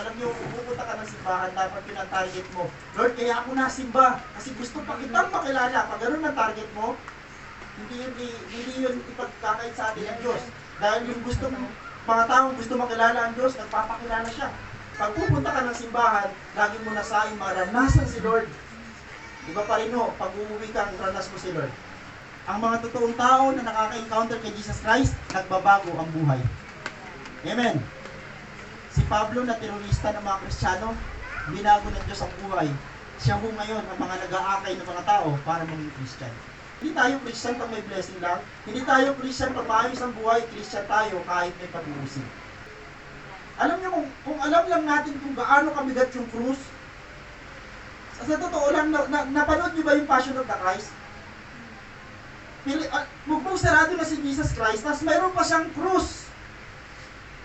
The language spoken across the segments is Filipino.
Alam niyo, kung pupunta ka ng simbahan, dapat yun ang target mo. Lord, kaya ako nasimba kasi gusto pa kitang makilala. Pag ganun ang target mo, hindi yun ipagkakait sa atin ng Diyos. Dahil yung mga taong gusto makilala ang Diyos, nagpapakilala siya. Pag pupunta ka ng simbahan, lagi mo nasaing maranasan si Lord. Iba pa rin ho, pag umuwi ka, ranas mo si Lord. Ang mga totoong tao na nakaka-encounter kay Jesus Christ, nagbabago ang buhay. Amen. Si Pablo na terorista ng mga Kristiyano, binago ng Diyos ang buhay. Siya ho ngayon ang mga nag-aakay ng mga tao para maging Christian. Hindi tayo Christian pag may blessing lang. Hindi tayo Christian pag maayos ang buhay. Christian tayo kahit may pag-uusig. Alam niyo, kung alam lang natin kung gaano kabigat yung krus, sa totoo lang, napanood niyo ba yung Passion of the Christ? Mugbong sarado na si Jesus Christ, tapos mayroon pa siyang krus.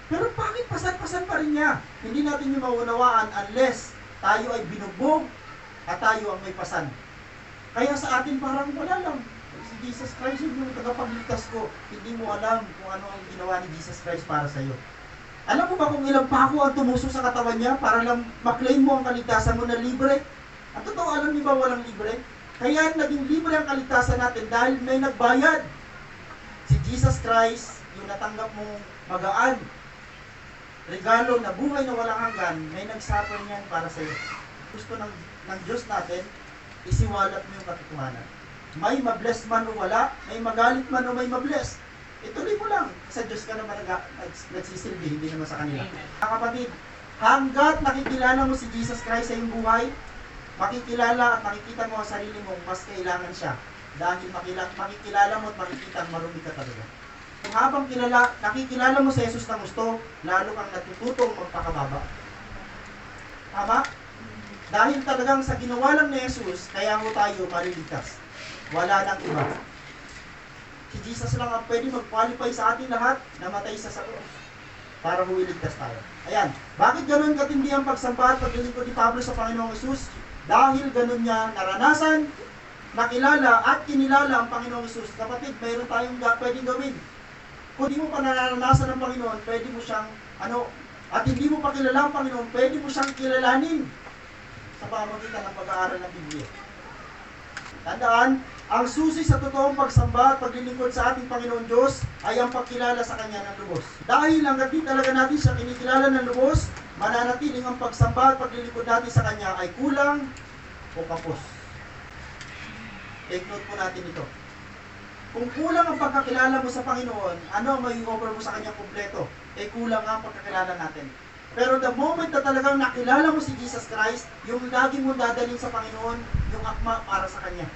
Pero bakit pasan-pasan pa rin niya? Hindi natin yung maunawaan unless tayo ay binugbog at tayo ang may pasan. Kaya sa atin parang wala lang. Si Jesus Christ yung tagapagligtas ko. Hindi mo alam kung ano ang ginawa ni Jesus Christ para sa iyo. Alam mo ba kung ilang pako ang tumuso sa katawan niya para lang maklaim mo ang kaligtasan mo na libre? At totoo, alam niyo ba walang libre? Kaya naging libre ang kaligtasan natin dahil may nagbayad. Si Jesus Christ, yung natanggap mong magaan, regalo na buhay na walang hanggan, may nagsuffer niyan para sa iyo. Gusto ng Diyos natin, isiwalat mo yung katotohanan. May mabless man o wala, may magalit man o may mabless. Ituloy mo lang. Sa Diyos ka naman nagsisilbi, hindi naman sa kanila. Mga kapatid, hanggat nakikilala mo si Jesus Christ sa iyong buhay, makikilala at makikita mo ang sarili mo, mas kailangan siya. Dahil makikilala mo at makikita marumi ka talaga. Habang nakikilala mo si Jesus na gusto, lalo kang natututong magpakababa. Tama? Dahil talagang sa ginawa lang ni Jesus, kaya mo tayo maliligtas. Wala nang iba. Si Jesus lang ang pwede mag-qualify sa ating lahat na matay sa krus para huwiligtas tayo. Ayan. Bakit ganun katindi ang pagsamba at paglilingkod ni Pablo sa Panginoong Jesus? Dahil ganun niya naranasan, nakilala at kinilala ang Panginoong Jesus. Kapatid, mayroon tayong pwedeng gawin. Kung di mo pa naranasan ng Panginoon, pwede mo siyang, at hindi mo pa kilala ang Panginoon, pwede mo siyang kilalanin sa pamamagitan ng pag-aaral ng Biblia. Tandaan, ang susi sa totoong pagsamba at paglilingkod sa ating Panginoon Diyos ay ang pagkilala sa Kanya ng lubos. Dahil hanggat di talaga natin siya kinikilala ng lubos, mananatiling ang pagsamba at paglilingkod natin sa Kanya ay kulang o kapos. Take note po natin ito. Kung kulang ang pagkakilala mo sa Panginoon, ano ang may offer mo sa Kanya kumpleto? Kulang ang pagkakilala natin. Pero the moment na talagang nakilala mo si Jesus Christ, yung lagi mo dadalhin sa Panginoon, yung akma para sa Kanya.